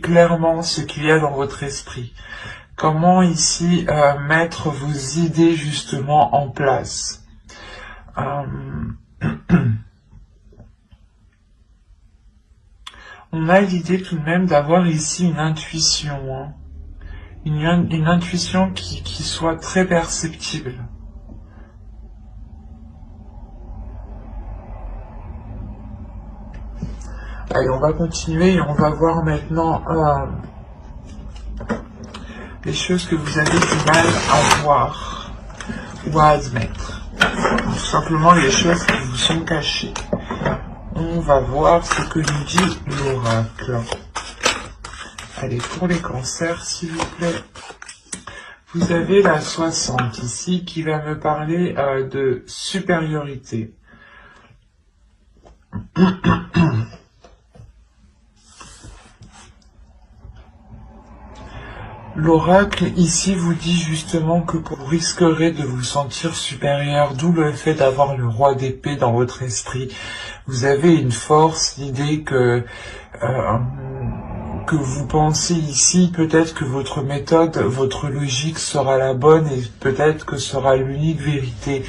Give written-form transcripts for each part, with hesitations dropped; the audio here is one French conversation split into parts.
clairement ce qu'il y a dans votre esprit. Comment ici mettre vos idées justement en place. On a l'idée tout de même d'avoir ici une intuition, hein. Une intuition qui soit très perceptible. Allez, on va continuer et on va voir maintenant les choses que vous avez du mal à voir ou à admettre. Tout simplement les choses qui vous sont cachées. On va voir ce que nous dit l'oracle. Allez, pour les cancers, s'il vous plaît. Vous avez la 60 ici qui va me parler de supériorité. L'oracle ici vous dit justement que vous risquerez de vous sentir supérieur, d'où le fait d'avoir le roi d'épée dans votre esprit. Vous avez une force, l'idée que vous pensez ici, peut-être que votre méthode, votre logique sera la bonne et peut-être que sera l'unique vérité.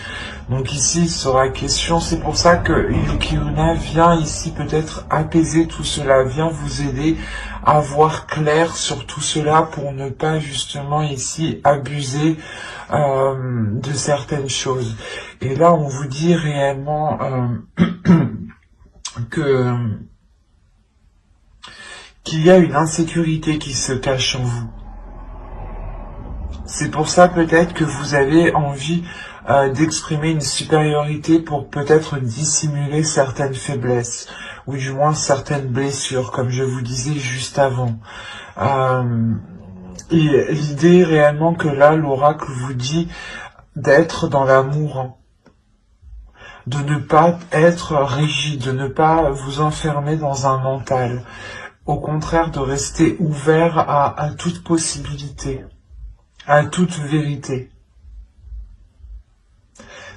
Donc ici, il sera question, c'est pour ça que Yuki-onna vient ici peut-être apaiser tout cela, vient vous aider à voir clair sur tout cela pour ne pas justement ici abuser de certaines choses. Et là, on vous dit réellement qu'il y a une insécurité qui se cache en vous. C'est pour ça peut-être que vous avez envie d'exprimer une supériorité pour peut-être dissimuler certaines faiblesses, ou du moins certaines blessures, comme je vous disais juste avant. Et l'idée réellement que là, l'oracle vous dit d'être dans l'amour, de ne pas être rigide, de ne pas vous enfermer dans un mental. Au contraire, de rester ouvert à toute possibilité, à toute vérité.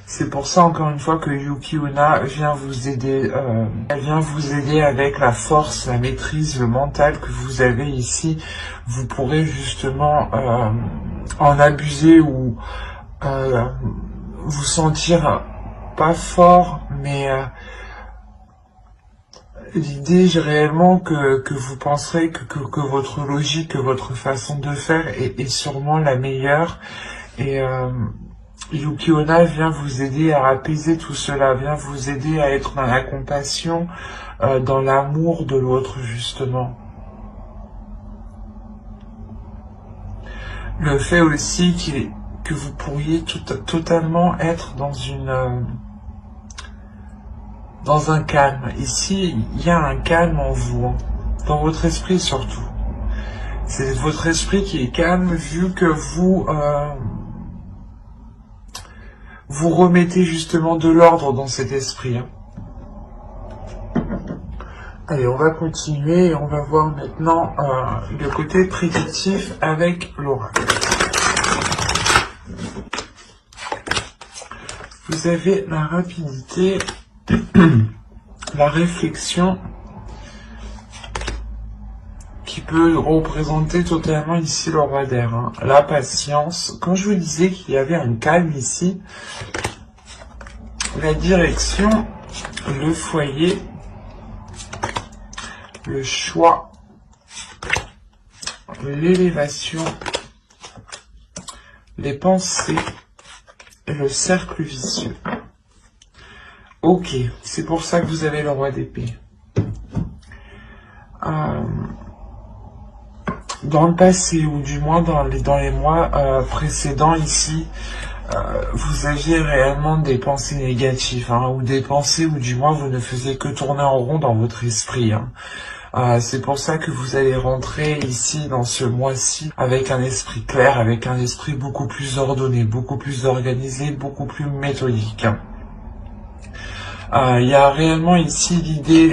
C'est pour ça, encore une fois, que Yuki-onna vient vous aider. Elle vient vous aider avec la force, la maîtrise, le mental que vous avez ici. Vous pourrez justement en abuser ou vous sentir pas fort, mais l'idée réellement que vous penserez que votre logique, que votre façon de faire est sûrement la meilleure. Et Yuki-onna vient vous aider à apaiser tout cela, vient vous aider à être dans la compassion, dans l'amour de l'autre justement. Le fait aussi que vous pourriez totalement être dans un calme. Ici, il y a un calme en vous, hein, dans votre esprit surtout. C'est votre esprit qui est calme vu que vous remettez justement de l'ordre dans cet esprit. Hein. Allez, on va continuer et on va voir maintenant le côté prédictif avec l'oracle. Vous avez la rapidité, la réflexion qui peut représenter totalement ici le roi d'air, hein. La patience. Quand je vous disais qu'il y avait un calme ici, la direction, le foyer, le choix, l'élévation, les pensées et le cercle vicieux. Ok, c'est pour ça que vous avez le roi d'épée. Dans le passé, ou du moins dans les mois précédents ici, vous aviez réellement des pensées négatives, hein, ou des pensées où du moins vous ne faisiez que tourner en rond dans votre esprit. Hein. C'est pour ça que vous allez rentrer ici dans ce mois-ci avec un esprit clair, avec un esprit beaucoup plus ordonné, beaucoup plus organisé, beaucoup plus méthodique. Il y a réellement ici l'idée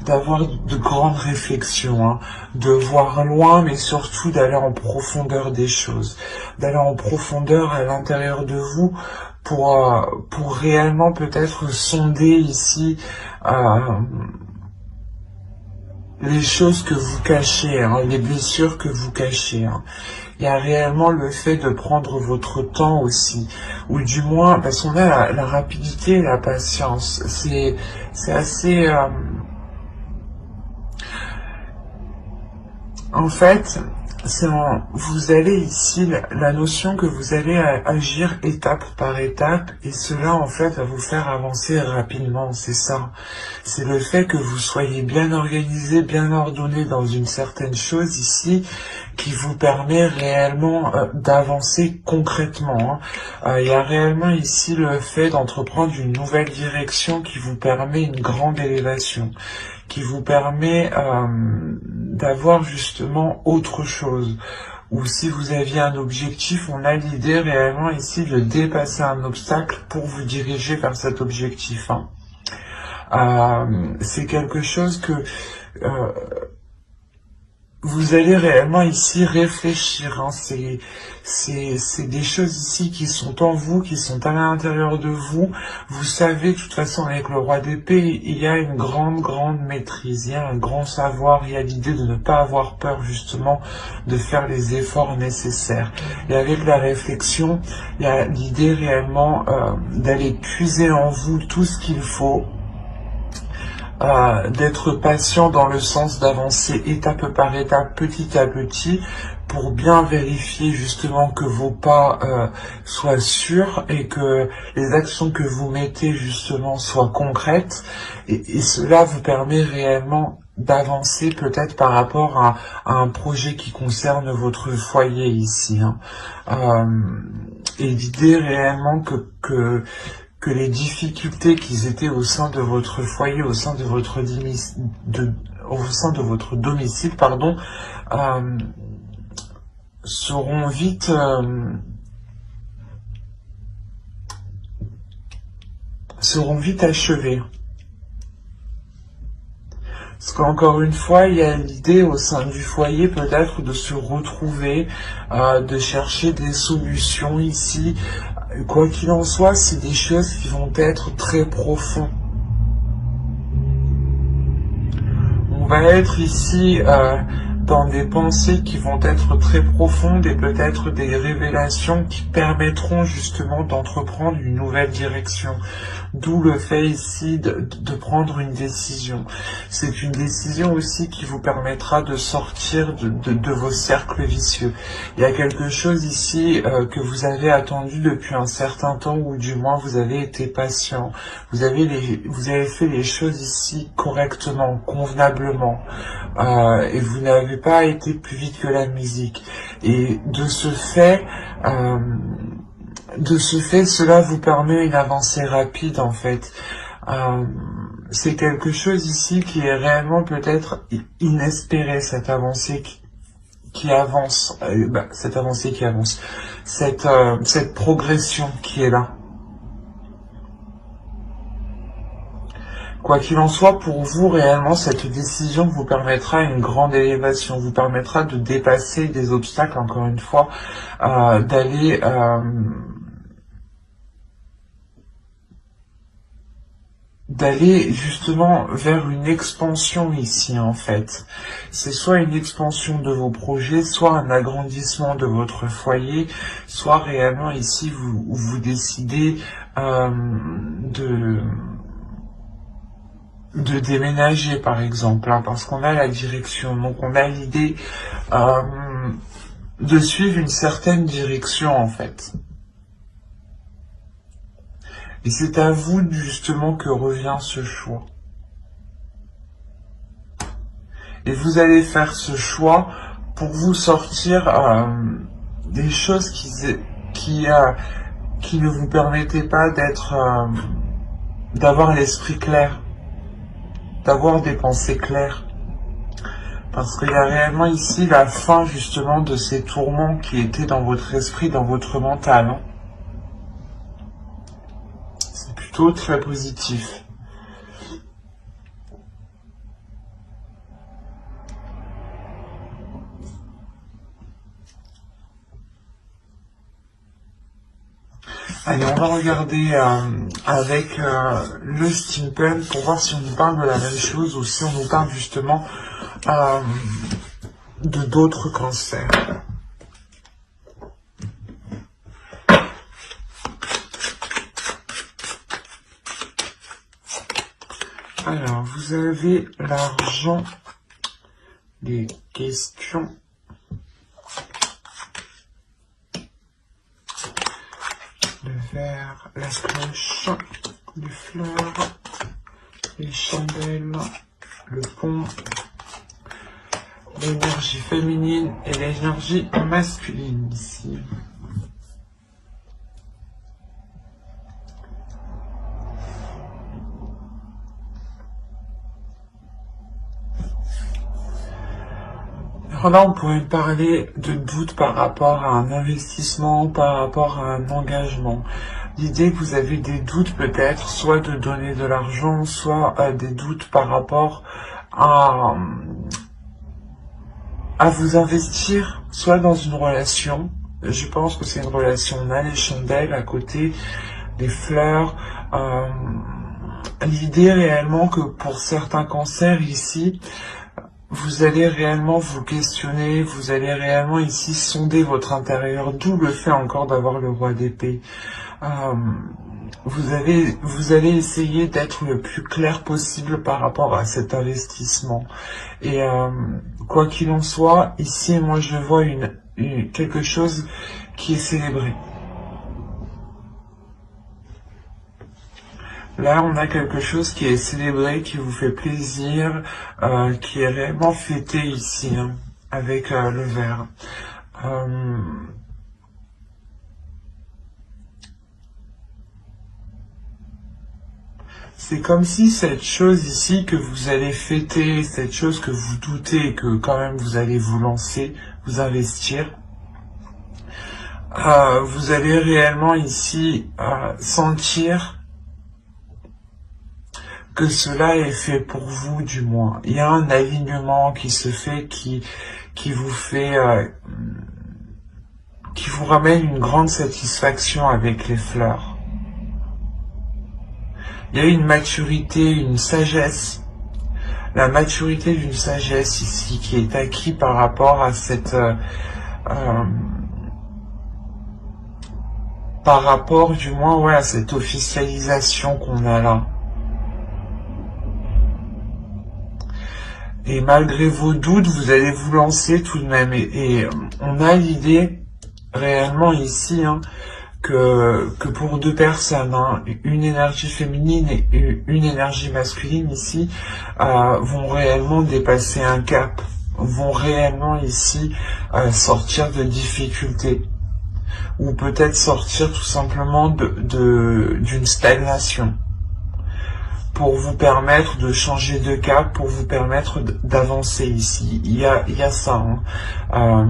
d'avoir de grandes réflexions, hein, de voir loin, mais surtout d'aller en profondeur des choses, d'aller en profondeur à l'intérieur de vous pour réellement peut-être sonder ici les choses que vous cachez, hein, les blessures que vous cachez. Hein. Il y a réellement le fait de prendre votre temps aussi, ou du moins, parce qu'on a la rapidité et la patience. C'est assez... En fait, vous allez ici, la notion que vous allez agir étape par étape, et cela en fait va vous faire avancer rapidement, c'est ça. C'est le fait que vous soyez bien organisé, bien ordonné dans une certaine chose ici, qui vous permet réellement d'avancer concrètement. Hein. Il y a réellement ici le fait d'entreprendre une nouvelle direction qui vous permet une grande élévation, qui vous permet d'avoir justement autre chose. Ou si vous aviez un objectif, on a l'idée réellement ici de dépasser un obstacle pour vous diriger vers cet objectif. Hein. C'est quelque chose que vous allez réellement ici réfléchir. Hein. C'est des choses ici qui sont en vous, qui sont à l'intérieur de vous. Vous savez, de toute façon, avec le roi d'épée, il y a une grande maîtrise, il y a un grand savoir, il y a l'idée de ne pas avoir peur, justement, de faire les efforts nécessaires. Et avec la réflexion, il y a l'idée réellement d'aller puiser en vous tout ce qu'il faut, d'être patient dans le sens d'avancer étape par étape, petit à petit, pour bien vérifier justement que vos pas soient sûrs et que les actions que vous mettez justement soient concrètes. Et cela vous permet réellement d'avancer peut-être par rapport à un projet qui concerne votre foyer ici. Hein. Et l'idée réellement que les difficultés qui étaient au sein de votre foyer, au sein de votre domicile, pardon, seront vite achevées. Parce qu'encore une fois, il y a l'idée au sein du foyer peut-être de se retrouver, de chercher des solutions ici. Quoi qu'il en soit, c'est des choses qui vont être très profondes. On va être ici dans des pensées qui vont être très profondes et peut-être des révélations qui permettront justement d'entreprendre une nouvelle direction. D'où le fait ici de prendre une décision. C'est une décision aussi qui vous permettra de sortir de vos cercles vicieux. Il y a quelque chose ici que vous avez attendu depuis un certain temps, ou du moins vous avez été patient. Vous avez fait les choses ici correctement, convenablement. Et vous n'avez pas été plus vite que la musique. Et de ce fait, cela vous permet une avancée rapide en fait. C'est quelque chose ici qui est réellement peut-être inespéré, cette avancée qui avance, cette progression qui est là. Quoi qu'il en soit, pour vous, réellement, cette décision vous permettra une grande élévation, vous permettra de dépasser des obstacles, encore une fois, d'aller justement vers une expansion ici en fait. C'est soit une expansion de vos projets, soit un agrandissement de votre foyer, soit réellement ici vous décidez de déménager par exemple, hein, parce qu'on a la direction, donc on a l'idée de suivre une certaine direction en fait. Et c'est à vous justement que revient ce choix. Et vous allez faire ce choix pour vous sortir des choses qui ne vous permettaient pas d'avoir l'esprit clair, d'avoir des pensées claires. Parce qu'il y a réellement ici la fin justement de ces tourments qui étaient dans votre esprit, dans votre mental. Hein. C'est plutôt très positif. Allez, on va regarder avec le steampunk pour voir si on nous parle de la même chose ou si on nous parle justement de d'autres cancers. Alors, vous avez l'argent, les questions, le verre, la cloche, les fleurs, les chandelles, le pont, l'énergie féminine et l'énergie masculine ici. Alors là, on pourrait parler de doute par rapport à un investissement, par rapport à un engagement. L'idée que vous avez des doutes peut-être, soit de donner de l'argent, soit des doutes par rapport à vous investir, soit dans une relation. Je pense que c'est une relation. On a les chandelles à côté, les fleurs. L'idée réellement que pour certains cancers ici, vous allez réellement vous questionner, vous allez réellement ici sonder votre intérieur, d'où le fait encore d'avoir le roi d'épée. Vous allez essayer d'être le plus clair possible par rapport à cet investissement. Et quoi qu'il en soit, ici, moi je vois quelque chose qui est célébré. Là, on a quelque chose qui est célébré, qui vous fait plaisir, qui est réellement fêté ici, hein, avec le verre. C'est comme si cette chose ici que vous allez fêter, cette chose que vous doutez et que quand même vous allez vous lancer, vous investir, vous allez réellement ici sentir que cela est fait pour vous, du moins. Il y a un alignement qui se fait, qui vous fait, qui vous ramène une grande satisfaction avec les fleurs. Il y a une maturité, une sagesse, la maturité d'une sagesse ici qui est acquis par rapport à cette, par rapport du moins, ouais, à cette officialisation qu'on a là. Et malgré vos doutes, vous allez vous lancer tout de même. Et on a l'idée, réellement ici, hein, que pour deux personnes, hein, une énergie féminine et une énergie masculine ici, vont réellement dépasser un cap, vont réellement ici sortir de difficultés. Ou peut-être sortir tout simplement d'une stagnation. Pour vous permettre de changer de cap, pour vous permettre d'avancer ici. Il y a ça. Hein.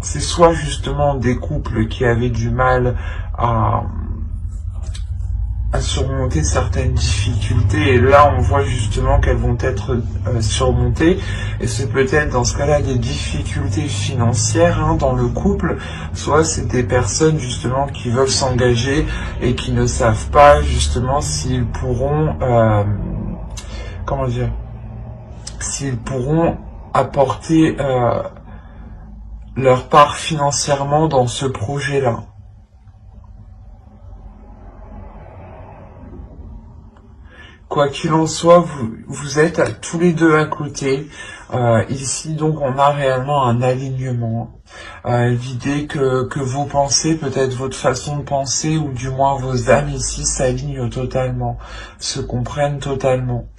C'est soit justement des couples qui avaient du mal à surmonter certaines difficultés, et là on voit justement qu'elles vont être surmontées, et c'est peut-être dans ce cas-là des difficultés financières, hein, dans le couple, soit c'est des personnes justement qui veulent s'engager et qui ne savent pas justement s'ils pourront, comment dire, s'ils pourront apporter leur part financièrement dans ce projet-là. Quoi qu'il en soit, vous êtes tous les deux à côté. Ici, donc, on a réellement un alignement. L'idée que vos pensées, peut-être votre façon de penser, ou du moins vos âmes ici, s'alignent totalement, se comprennent totalement.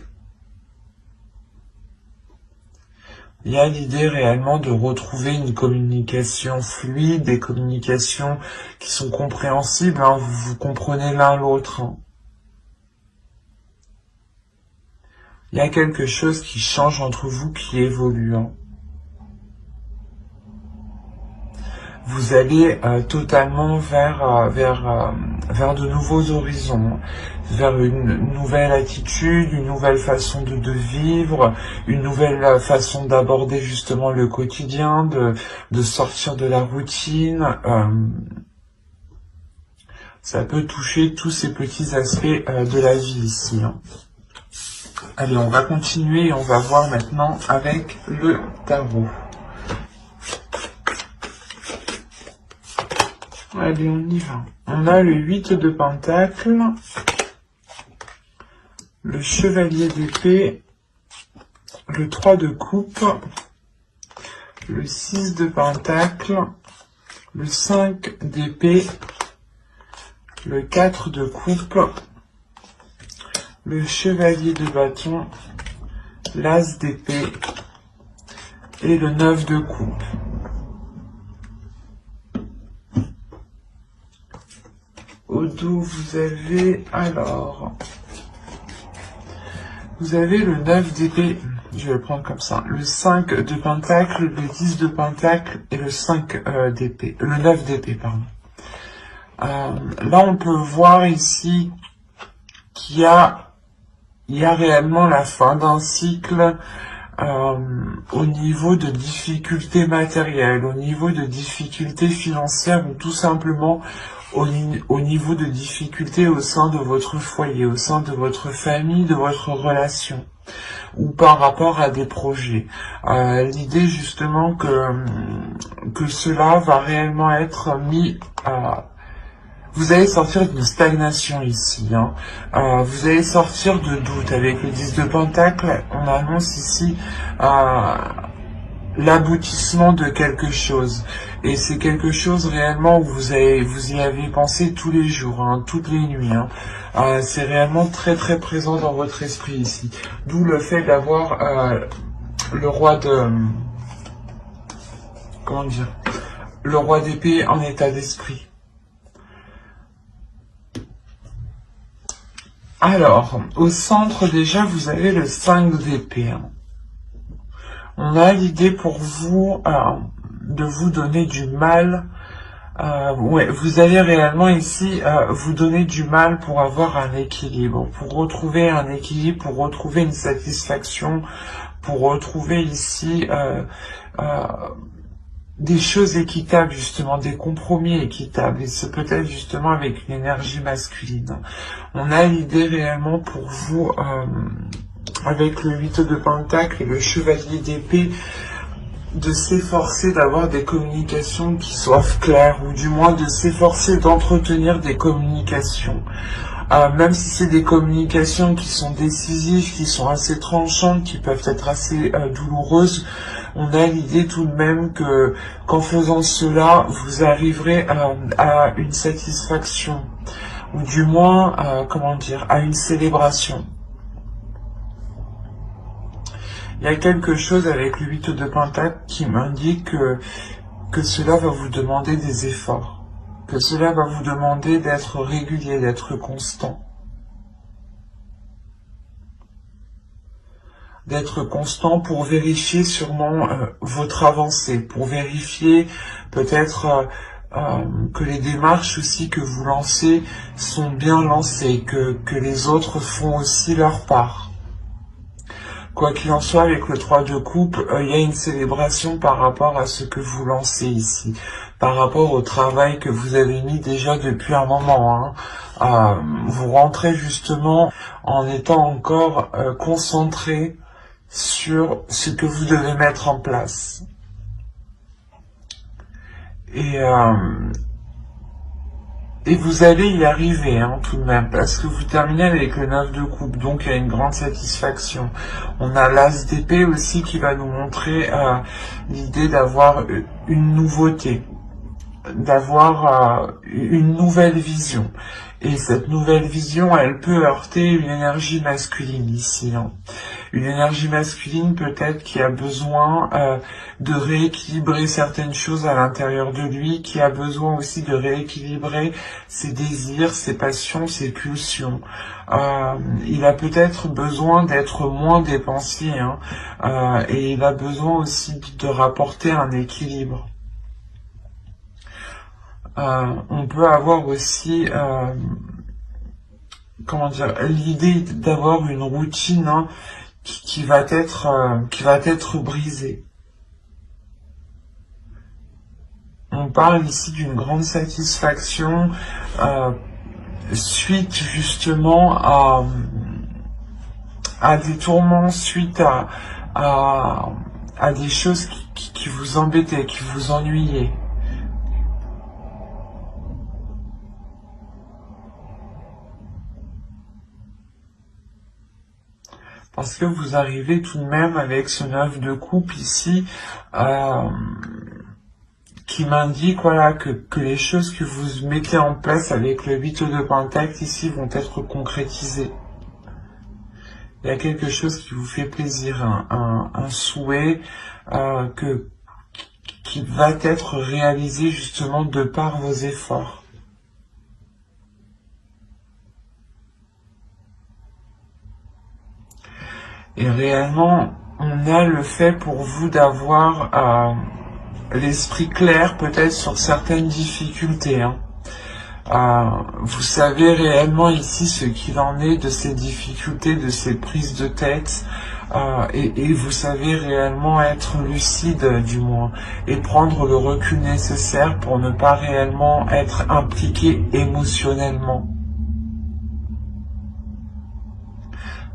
Il y a l'idée réellement de retrouver une communication fluide, des communications qui sont compréhensibles, hein, vous comprenez l'un l'autre. Hein. Il y a quelque chose qui change entre vous, qui évolue. Hein. Vous allez totalement vers de nouveaux horizons, vers une nouvelle attitude, une nouvelle façon de vivre, une nouvelle façon d'aborder justement le quotidien, de sortir de la routine. Ça peut toucher tous ces petits aspects de la vie ici. Hein. Allez, on va continuer et on va voir maintenant avec le tarot. Allez, on y va. On a le 8 de Pentacles, le Chevalier d'épée, le 3 de coupe, le 6 de Pentacles, le 5 d'épée, le 4 de coupe, le Chevalier de bâton, l'As d'épée et le 9 de coupe. Au dos, vous avez alors... Vous avez le 9 d'épée, je vais le prendre comme ça, le 5 de Pentacle, le 10 de Pentacle et le 5 d'épée, le 9 d'épée, pardon. Là, on peut voir ici qu'il y a réellement la fin d'un cycle au niveau de difficultés matérielles, au niveau de difficultés financières ou tout simplement au niveau de difficultés au sein de votre foyer, au sein de votre famille, de votre relation, ou par rapport à des projets. L'idée justement que cela va réellement être mis à... Vous allez sortir d'une stagnation ici, hein. Vous allez sortir de doute. Avec le 10 de Pentacle, on annonce ici l'aboutissement de quelque chose. Et c'est quelque chose réellement où vous y avez pensé tous les jours, hein, toutes les nuits. Hein. C'est réellement très très présent dans votre esprit ici. D'où le fait d'avoir le roi de... Comment dire? Le roi d'épée en état d'esprit. Alors, au centre déjà, vous avez le 5 d'épée. Hein. On a l'idée pour vous de vous donner du mal. Ouais, vous allez réellement ici vous donner du mal pour avoir un équilibre, pour retrouver un équilibre, pour retrouver une satisfaction, pour retrouver ici des choses équitables, justement, des compromis équitables, et ce peut-être justement avec une énergie masculine. On a l'idée réellement pour vous, avec le 8 de Pentacle et le Chevalier d'épée, de s'efforcer d'avoir des communications qui soient claires, ou du moins de s'efforcer d'entretenir des communications. Même si c'est des communications qui sont décisives, qui sont assez tranchantes, qui peuvent être assez douloureuses, on a l'idée tout de même que qu'en faisant cela, vous arriverez à une satisfaction, ou du moins, comment dire, à une célébration. Il y a quelque chose avec le 8 de Pentacle qui m'indique que cela va vous demander des efforts, que cela va vous demander d'être régulier, d'être constant. D'être constant pour vérifier sûrement votre avancée, pour vérifier peut-être que les démarches aussi que vous lancez sont bien lancées, que les autres font aussi leur part. Quoi qu'il en soit, avec le 3 de coupe, il y a une célébration par rapport à ce que vous lancez ici, par rapport au travail que vous avez mis déjà depuis un moment. Hein. Vous rentrez justement en étant encore concentré sur ce que vous devez mettre en place. Et vous allez y arriver, hein, tout de même, parce que vous terminez avec le 9 de coupe, donc il y a une grande satisfaction. On a l'As d'épée aussi qui va nous montrer l'idée d'avoir une nouveauté, d'avoir une nouvelle vision. Et cette nouvelle vision, elle peut heurter une énergie masculine ici. Hein. Une énergie masculine peut-être qui a besoin de rééquilibrer certaines choses à l'intérieur de lui, qui a besoin aussi de rééquilibrer ses désirs, ses passions, ses pulsions. Il a peut-être besoin d'être moins dépensier, hein, et il a besoin aussi de rapporter un équilibre. On peut avoir aussi, comment dire, l'idée d'avoir une routine, hein, qui va être brisée. On parle ici d'une grande satisfaction suite justement à des tourments suite à des choses qui vous embêtaient, qui vous ennuyaient. Parce que vous arrivez tout de même avec ce 9 de coupe ici, qui m'indique voilà, que les choses que vous mettez en place avec le 8 de Pentacle ici vont être concrétisées. Il y a quelque chose qui vous fait plaisir, un souhait qui va être réalisé justement de par vos efforts. Et réellement, on a le fait pour vous d'avoir l'esprit clair peut-être sur certaines difficultés. Vous savez réellement ici ce qu'il en est de ces difficultés, de ces prises de tête, et vous savez réellement être lucide du moins, et prendre le recul nécessaire pour ne pas réellement être impliqué émotionnellement.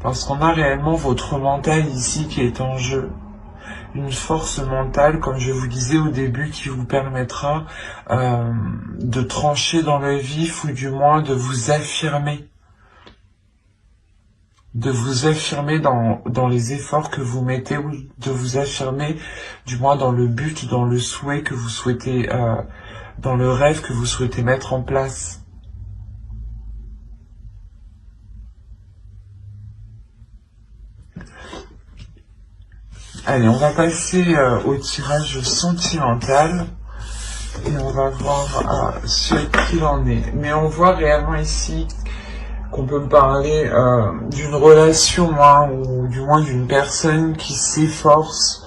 Parce qu'on a réellement votre mental ici qui est en jeu. Une force mentale, comme je vous disais au début, qui vous permettra de trancher dans le vif ou du moins de vous affirmer. De vous affirmer dans les efforts que vous mettez ou de vous affirmer du moins dans le but, dans le souhait que vous souhaitez, dans le rêve que vous souhaitez mettre en place. Allez, on va passer au tirage sentimental et on va voir ce qu'il en est. Mais on voit réellement ici qu'on peut parler d'une relation ou du moins d'une personne qui s'efforce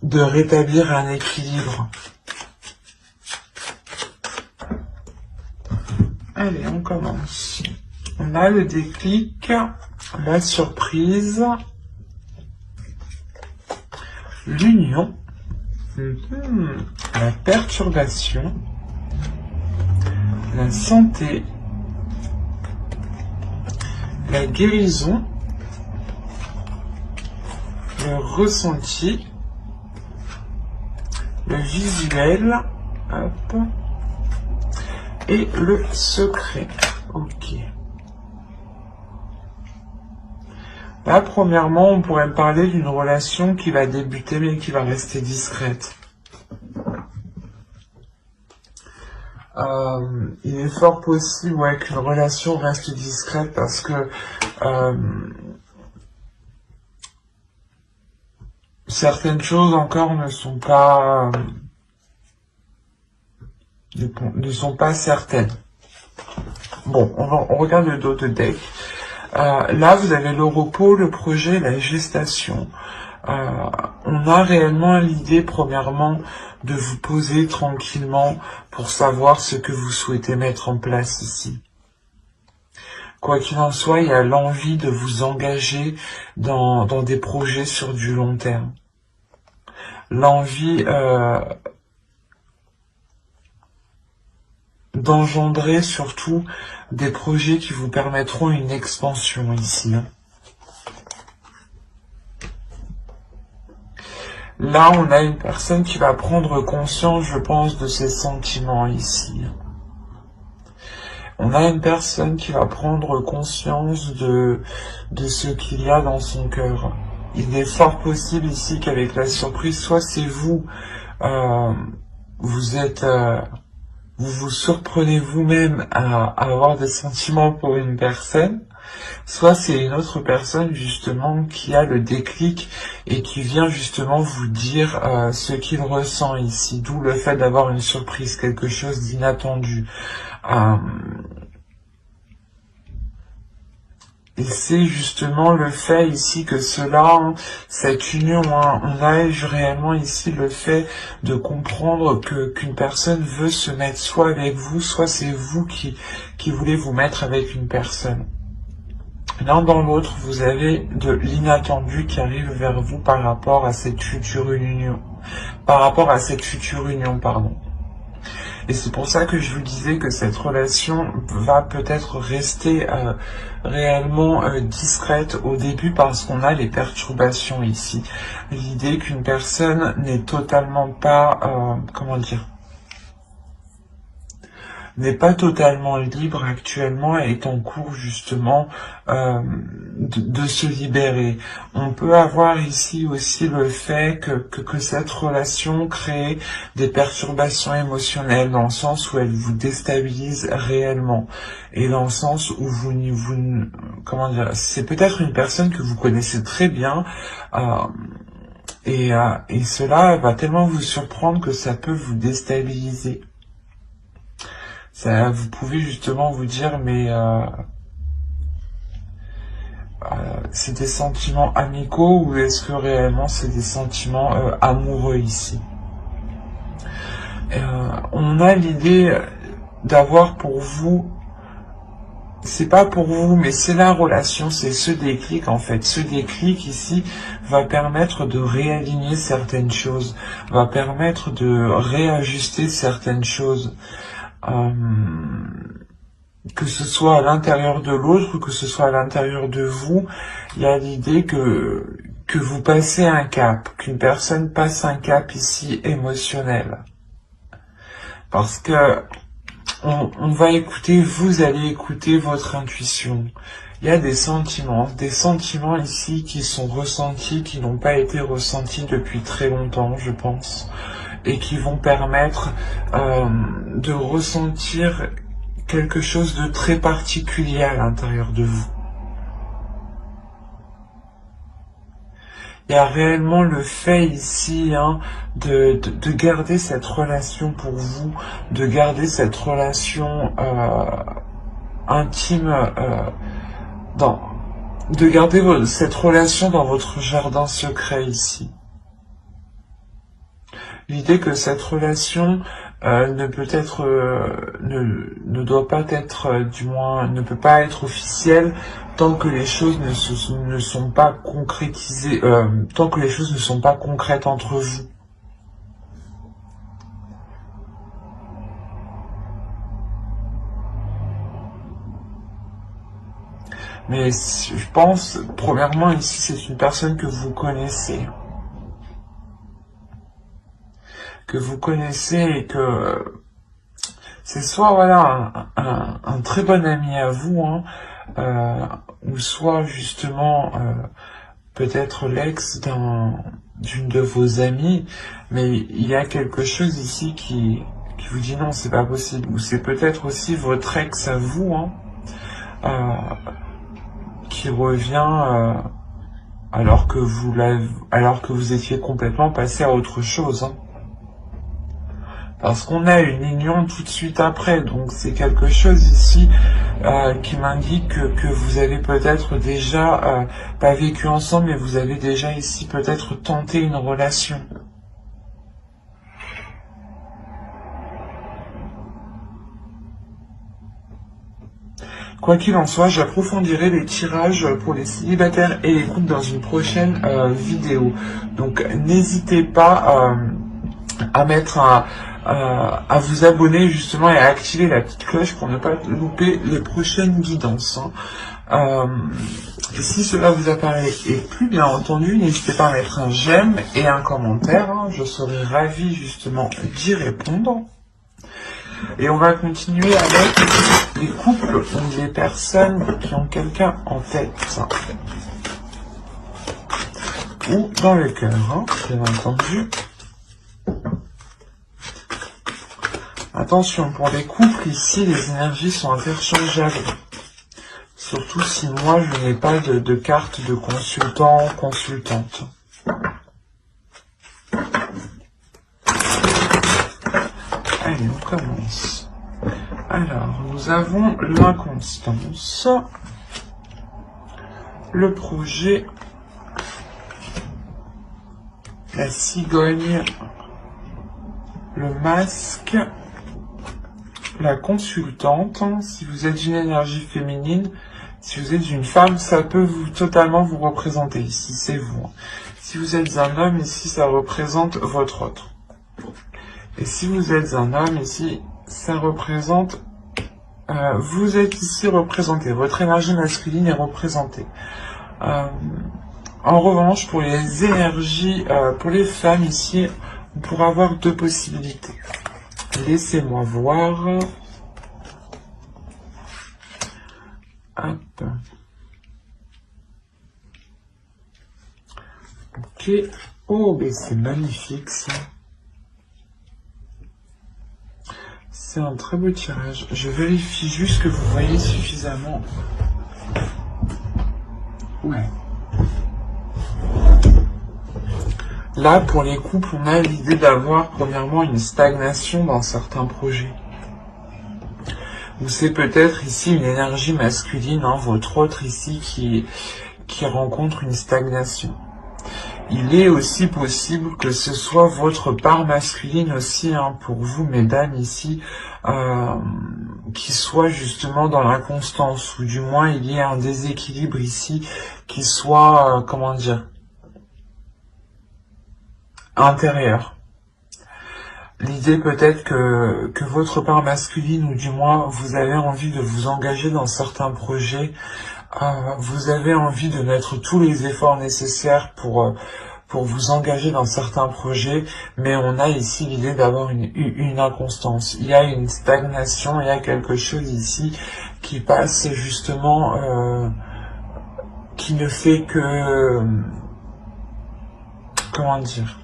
de rétablir un équilibre. Allez, on commence. On a le déclic, la surprise, l'union, la perturbation, la santé, la guérison, le ressenti, le visuel, hop, et le secret. Ok. Là, premièrement, on pourrait parler d'une relation qui va débuter mais qui va rester discrète. Il est fort possible qu'une relation reste discrète parce que certaines choses encore ne sont pas certaines. Bon, on regarde le dos de deck. Là, vous avez le repos, le projet, la gestation. On a réellement l'idée, premièrement, de vous poser tranquillement pour savoir ce que vous souhaitez mettre en place ici. Quoi qu'il en soit, il y a l'envie de vous engager dans des projets sur du long terme. L'envie d'engendrer surtout des projets qui vous permettront une expansion ici. Là, on a une personne qui va prendre conscience, je pense, de ses sentiments ici. On a une personne qui va prendre conscience de ce qu'il y a dans son cœur. Il est fort possible ici qu'avec la surprise, soit c'est vous, vous vous surprenez vous-même à avoir des sentiments pour une personne, soit c'est une autre personne justement qui a le déclic et qui vient justement vous dire ce qu'il ressent ici, d'où le fait d'avoir une surprise, quelque chose d'inattendu. Et c'est justement le fait ici que cette union, on a réellement ici le fait de comprendre qu'une personne veut se mettre soit avec vous, soit c'est vous qui voulez vous mettre avec une personne. L'un dans l'autre, vous avez de l'inattendu qui arrive vers vous par rapport à cette future union. Et c'est pour ça que je vous disais que cette relation va peut-être rester réellement discrète au début parce qu'on a les perturbations ici. L'idée qu'une personne n'est totalement pas, comment dire, n'est pas totalement libre actuellement et est en cours justement de se libérer. On peut avoir ici aussi le fait que cette relation crée des perturbations émotionnelles dans le sens où elle vous déstabilise réellement et dans le sens où comment dire, c'est peut-être une personne que vous connaissez très bien et cela va tellement vous surprendre que ça peut vous déstabiliser. Ça, vous pouvez justement vous dire, mais c'est des sentiments amicaux ou est-ce que réellement c'est des sentiments amoureux ici? On a l'idée d'avoir pour vous, c'est pas pour vous, mais c'est la relation, c'est ce déclic en fait. Ce déclic ici va permettre de réaligner certaines choses, va permettre de réajuster certaines choses. Que ce soit à l'intérieur de l'autre ou que ce soit à l'intérieur de vous, il y a l'idée que vous passez un cap, qu'une personne passe un cap ici émotionnel. Parce que on va écouter, vous allez écouter votre intuition. Il y a des sentiments ici qui sont ressentis, qui n'ont pas été ressentis depuis très longtemps, je pense, et qui vont permettre de ressentir quelque chose de très particulier à l'intérieur de vous. Il y a réellement le fait ici de garder cette relation pour vous, de garder cette relation intime, de garder cette relation dans votre jardin secret ici. L'idée que cette relation ne doit pas être, du moins, ne peut pas être officielle tant que les choses ne sont pas concrétisées, tant que les choses ne sont pas concrètes entre vous. Mais je pense, premièrement, ici, c'est une personne que vous connaissez. Que vous connaissez et que c'est soit voilà un très bon ami à vous, ou soit justement peut-être l'ex d'une de vos amies, mais il y a quelque chose ici qui vous dit non, c'est pas possible, ou c'est peut-être aussi votre ex à vous, qui revient alors que vous étiez complètement passé à autre chose. Parce qu'on a une union tout de suite après, donc c'est quelque chose ici qui m'indique que vous avez peut-être déjà pas vécu ensemble, mais vous avez déjà ici peut-être tenté une relation. Quoi qu'il en soit, j'approfondirai les tirages pour les célibataires et les couples dans une prochaine vidéo. Donc n'hésitez pas à mettre à vous abonner justement et à activer la petite cloche pour ne pas louper les prochaines guidances. Et si cela vous apparaît et plus bien entendu, n'hésitez pas à mettre un j'aime et un commentaire. Je serai ravi justement d'y répondre. Et on va continuer avec les couples ou les personnes qui ont quelqu'un en tête. Ou dans le cœur, bien entendu. Attention, pour les couples, ici, les énergies sont interchangeables. Surtout si moi, je n'ai pas de carte de consultant ou consultante. Allez, on commence. Alors, nous avons l'inconstance, le projet, la cigogne, le masque, la consultante. Si vous êtes une énergie féminine, si vous êtes une femme, ça peut totalement vous représenter. Ici, c'est vous. Si vous êtes un homme, ici, ça représente votre autre. Et si vous êtes un homme, ici, ça représente... vous êtes ici représenté, votre énergie masculine est représentée. En revanche, pour les énergies, pour les femmes ici, on pourra avoir deux possibilités. Laissez-moi voir. Hop. Ok. Oh, mais c'est magnifique ça. C'est un très beau tirage. Je vérifie juste que vous voyez suffisamment. Ouais. Là, pour les couples, on a l'idée d'avoir premièrement une stagnation dans certains projets. Ou c'est peut-être ici une énergie masculine, hein, votre autre ici qui rencontre une stagnation. Il est aussi possible que ce soit votre part masculine aussi, hein, pour vous, mesdames, ici, qui soit justement dans l'inconstance, ou du moins il y ait un déséquilibre ici, qui soit, comment dire, intérieur. L'idée peut-être que votre part masculine, ou du moins vous avez envie de vous engager dans certains projets, vous avez envie de mettre tous les efforts nécessaires pour vous engager dans certains projets, mais on a ici l'idée d'avoir une inconstance. Il y a une stagnation, il y a quelque chose ici qui passe justement, qui ne fait que... comment dire,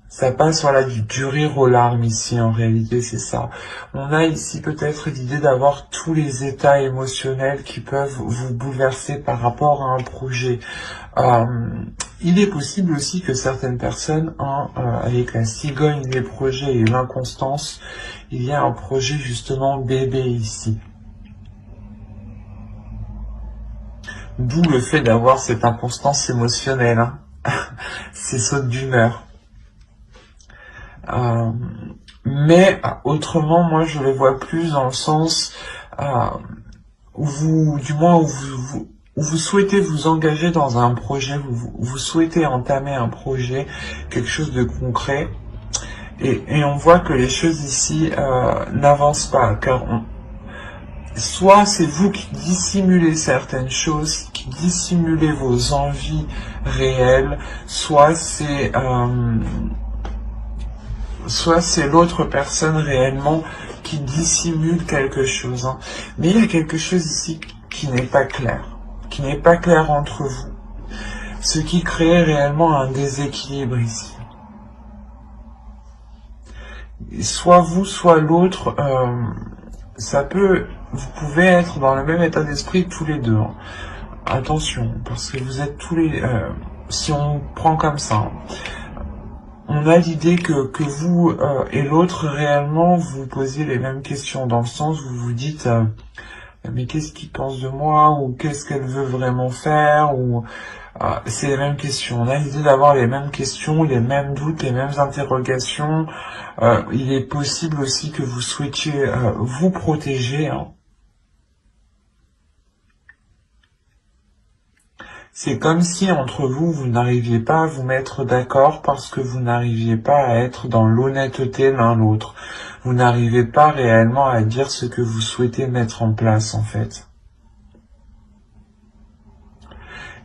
ça passe, voilà, du rire aux larmes ici, en réalité, c'est ça. On a ici peut-être l'idée d'avoir tous les états émotionnels qui peuvent vous bouleverser par rapport à un projet. Il est possible aussi que certaines personnes, avec la cigogne, les projets et l'inconstance, il y a un projet justement bébé ici. D'où le fait d'avoir cette inconstance émotionnelle, hein. Ces sautes d'humeur. Mais autrement, moi je le vois plus dans le sens où vous, du moins où vous souhaitez vous engager dans un projet, vous souhaitez entamer un projet, quelque chose de concret, et on voit que les choses ici n'avancent pas, car soit c'est vous qui dissimulez certaines choses, qui dissimulez vos envies réelles, soit c'est l'autre personne réellement qui dissimule quelque chose, hein. Mais il y a quelque chose ici qui n'est pas clair, entre vous, ce qui crée réellement un déséquilibre ici. Soit vous, soit l'autre, vous pouvez être dans le même état d'esprit tous les deux, hein. Attention, parce que vous êtes tous les, si on prend comme ça, hein, on a l'idée que vous et l'autre réellement vous posez les mêmes questions, dans le sens où vous vous dites mais qu'est-ce qu'il pense de moi, ou qu'est-ce qu'elle veut vraiment faire, ou c'est les mêmes questions. On a l'idée d'avoir les mêmes questions, les mêmes doutes, les mêmes interrogations. Il est possible aussi que vous souhaitiez vous protéger, hein. C'est comme si entre vous, vous n'arriviez pas à vous mettre d'accord parce que vous n'arriviez pas à être dans l'honnêteté l'un l'autre. Vous n'arrivez pas réellement à dire ce que vous souhaitez mettre en place, en fait.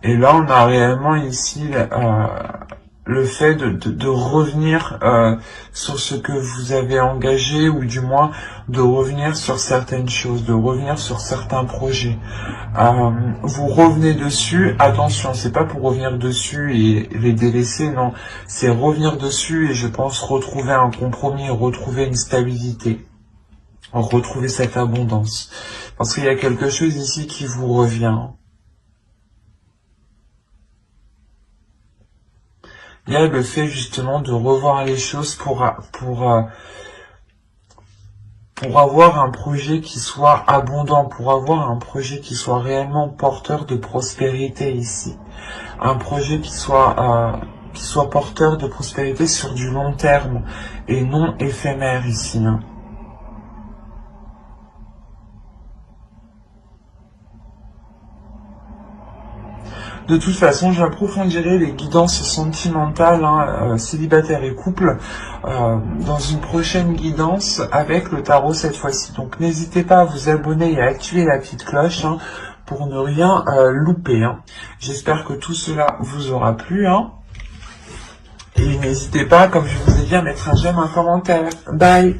Et là, on a réellement ici le fait de revenir sur ce que vous avez engagé, ou du moins de revenir sur certaines choses, de revenir sur certains projets. Vous revenez dessus, attention, c'est pas pour revenir dessus et les délaisser, non, c'est revenir dessus et je pense retrouver un compromis, retrouver une stabilité, retrouver cette abondance. Parce qu'il y a quelque chose ici qui vous revient. Il y a le fait justement de revoir les choses pour avoir un projet qui soit abondant, pour avoir un projet qui soit réellement porteur de prospérité ici. Un projet qui soit porteur de prospérité sur du long terme et non éphémère ici, hein. De toute façon, j'approfondirai les guidances sentimentales, célibataires et couples, dans une prochaine guidance avec le tarot cette fois-ci. Donc n'hésitez pas à vous abonner et à activer la petite cloche pour ne rien louper. J'espère que tout cela vous aura plu. Et n'hésitez pas, comme je vous ai dit, à mettre un j'aime, un commentaire. Bye!